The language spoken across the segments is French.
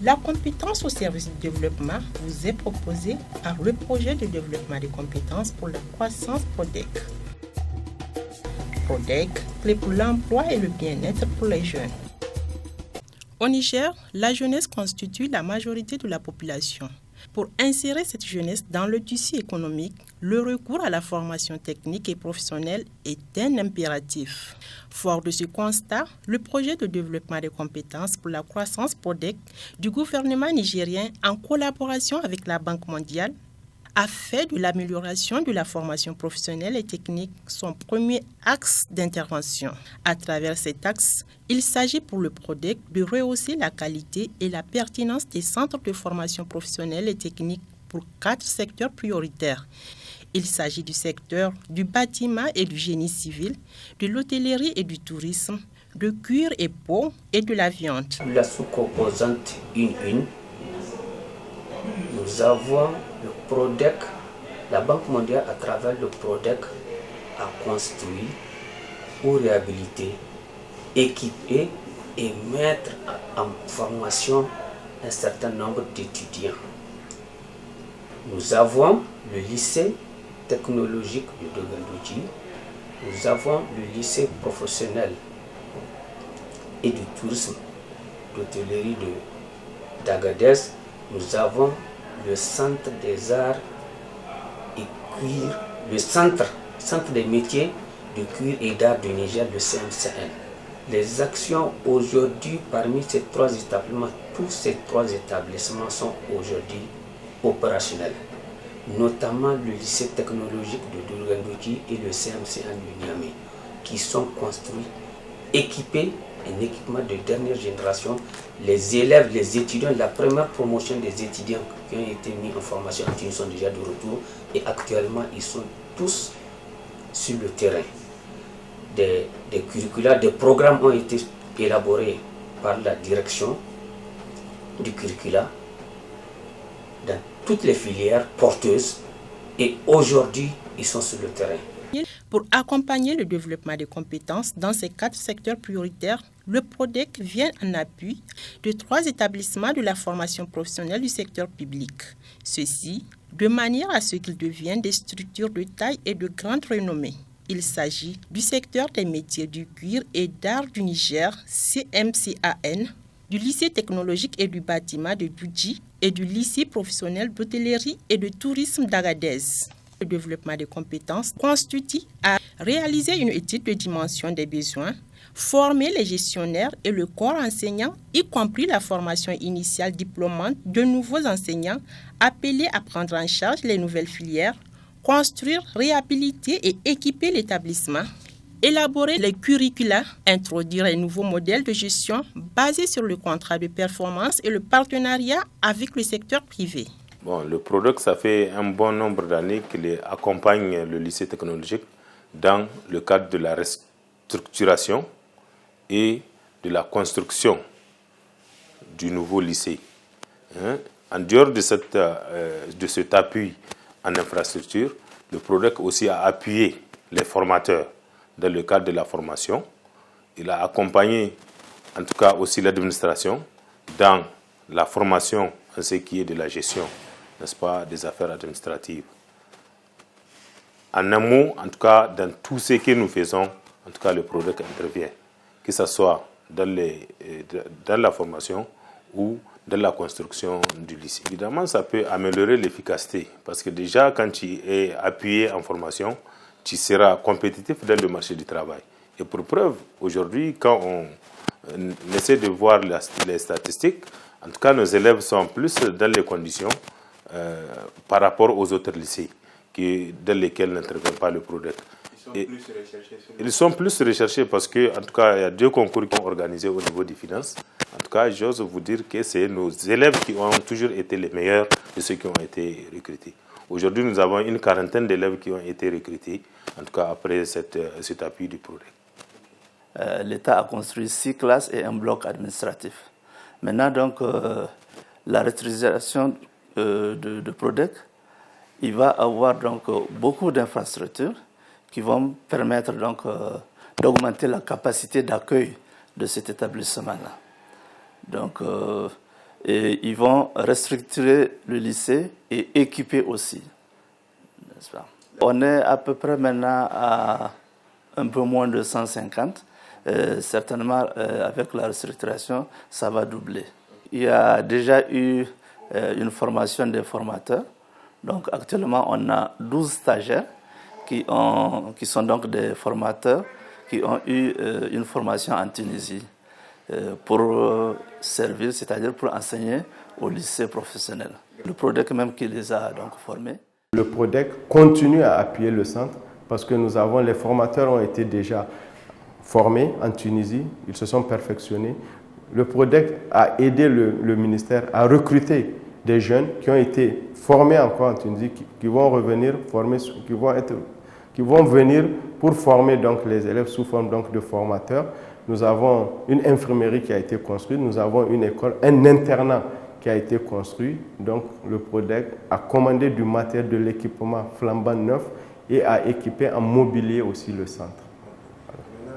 La compétence au service du développement vous est proposée par le projet de développement des compétences pour la croissance PRODEC. PRODEC, clé pour l'emploi et le bien-être pour les jeunes. Au Niger, la jeunesse constitue la majorité de la population. Pour insérer cette jeunesse dans le tissu économique, le recours à la formation technique et professionnelle est un impératif. Fort de ce constat, le projet de développement des compétences pour la croissance PRODEC du gouvernement nigérien, en collaboration avec la Banque mondiale, a fait de l'amélioration de la formation professionnelle et technique son premier axe d'intervention. À travers cet axe, il s'agit pour le PRODEC de rehausser la qualité et la pertinence des centres de formation professionnelle et technique pour 4 secteurs prioritaires. Il s'agit du secteur du bâtiment et du génie civil, de l'hôtellerie et du tourisme, de cuir et peau et de la viande. La sous-composante 1.1, nous avons le PRODEC, la Banque mondiale à travers le PRODEC a construit ou réhabilité, équiper et mettre en formation un certain nombre d'étudiants. Nous avons le lycée technologique de Dogondoji, nous avons le lycée professionnel et du tourisme d'hôtellerie d'Agadez, nous avons le centre des arts et cuir, le centre des métiers de cuir et d'art du Niger, le CMCN. Les actions aujourd'hui parmi ces 3 établissements, tous ces 3 établissements sont aujourd'hui opérationnels, notamment le lycée technologique de Dogondoji et le CMCN du Niamey, qui sont construits, équipés, un équipement de dernière génération. Les élèves, les étudiants, la première promotion des étudiants qui ont été mis en formation en Tunisie sont déjà de retour et actuellement ils sont tous sur le terrain. Des curricula, des programmes ont été élaborés par la direction du curricula dans toutes les filières porteuses et aujourd'hui ils sont sur le terrain. Pour accompagner le développement des compétences dans ces 4 secteurs prioritaires, le PRODEC vient en appui de 3 établissements de la formation professionnelle du secteur public. Ceci, de manière à ce qu'ils deviennent des structures de taille et de grande renommée. Il s'agit du secteur des métiers du cuir et d'art du Niger, CMCAN, du lycée technologique et du bâtiment de Doudji et du lycée professionnel d'hôtellerie et de tourisme d'Agadez. Le développement des compétences constitue à réaliser une étude de dimension des besoins, former les gestionnaires et le corps enseignant, y compris la formation initiale diplômante de nouveaux enseignants appelés à prendre en charge les nouvelles filières, construire, réhabiliter et équiper l'établissement, élaborer les curricula, introduire un nouveau modèle de gestion basé sur le contrat de performance et le partenariat avec le secteur privé. Bon, le PRODEC, ça fait un bon nombre d'années qu'il accompagne le lycée technologique dans le cadre de la restructuration et de la construction du nouveau lycée. En dehors de cet appui en infrastructure, le PRODEC aussi a appuyé les formateurs dans le cadre de la formation. Il a accompagné en tout cas aussi l'administration dans la formation en ce qui est de la gestion, n'est-ce pas, des affaires administratives. En un mot, en tout cas, dans tout ce que nous faisons, en tout cas, le PRODEC intervient, que ce soit dans la formation ou dans la construction du lycée. Évidemment, ça peut améliorer l'efficacité, parce que déjà, quand tu es appuyé en formation, tu seras compétitif dans le marché du travail. Et pour preuve, aujourd'hui, quand on essaie de voir les statistiques, en tout cas, nos élèves sont plus dans les conditions par rapport aux autres lycées dans lesquels n'intervient pas le PRODEC. Ils sont plus recherchés parce que, en tout cas, il y a 2 concours qui sont organisés au niveau des finances. En tout cas, j'ose vous dire que c'est nos élèves qui ont toujours été les meilleurs de ceux qui ont été recrutés. Aujourd'hui, nous avons une 40aine d'élèves qui ont été recrutés, en tout cas après cet appui du PRODEC. L'État a construit 6 classes et un bloc administratif. Maintenant, donc, la réutilisation de PRODEC, il va avoir donc beaucoup d'infrastructures qui vont permettre donc d'augmenter la capacité d'accueil de cet établissement-là. Donc, Et ils vont restructurer le lycée et équiper aussi, n'est-ce pas? On est à peu près maintenant à un peu moins de 150. Certainement, avec la restructuration, ça va doubler. Il y a déjà eu une formation des formateurs. Donc actuellement, on a 12 stagiaires qui sont donc des formateurs qui ont eu une formation en Tunisie pour servir, c'est-à-dire pour enseigner au lycée professionnel. Le PRODEC même qui les a donc formés. Le PRODEC continue à appuyer le centre parce que les formateurs ont été déjà formés en Tunisie, ils se sont perfectionnés. Le PRODEC a aidé le ministère à recruter des jeunes qui ont été formés encore en Tunisie, qui vont revenir former, qui vont venir pour former donc les élèves sous forme donc de formateurs. Nous avons une infirmerie qui a été construite, nous avons une école, un internat qui a été construit. Donc le PRODEC a commandé du matériel, de l'équipement flambant neuf et a équipé en mobilier aussi le centre.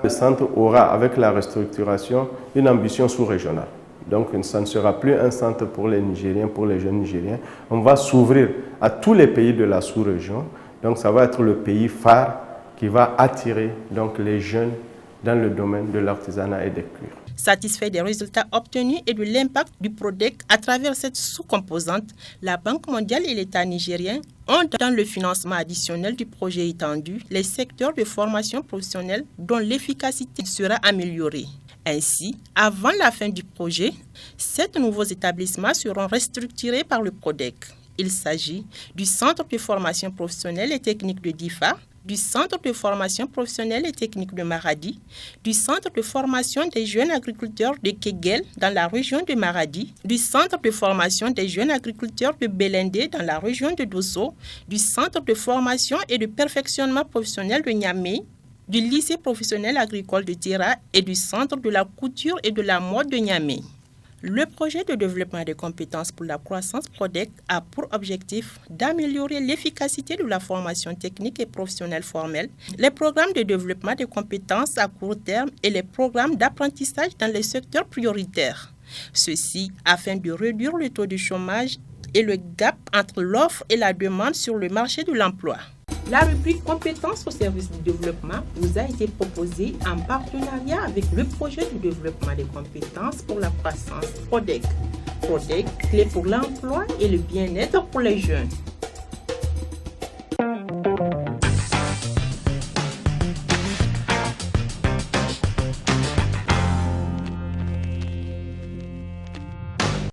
Le centre aura, avec la restructuration, une ambition sous-régionale. Donc ça ne sera plus un centre pour les Nigériens, pour les jeunes Nigériens. On va s'ouvrir à tous les pays de la sous-région. Donc ça va être le pays phare qui va attirer donc les jeunes dans le domaine de l'artisanat et des cuirs. Satisfait des résultats obtenus et de l'impact du PRODEC à travers cette sous-composante, la Banque mondiale et l'État nigérien ont dans le financement additionnel du projet étendu les secteurs de formation professionnelle dont l'efficacité sera améliorée. Ainsi, avant la fin du projet, 7 nouveaux établissements seront restructurés par le PRODEC. Il s'agit du Centre de formation professionnelle et technique de Difa, du Centre de formation professionnelle et technique de Maradi, du Centre de formation des jeunes agriculteurs de Kegel dans la région de Maradi, du Centre de formation des jeunes agriculteurs de Belendé dans la région de Dosso, du Centre de formation et de perfectionnement professionnel de Niamey, du lycée professionnel agricole de Tira et du Centre de la couture et de la mode de Niamey. Le projet de développement des compétences pour la croissance PRODEC a pour objectif d'améliorer l'efficacité de la formation technique et professionnelle formelle, les programmes de développement des compétences à court terme et les programmes d'apprentissage dans les secteurs prioritaires. Ceci afin de réduire le taux de chômage et le gap entre l'offre et la demande sur le marché de l'emploi. La rubrique compétences au service du développement vous a été proposée en partenariat avec le projet de développement des compétences pour la croissance PRODEC. PRODEC, clé pour l'emploi et le bien-être pour les jeunes.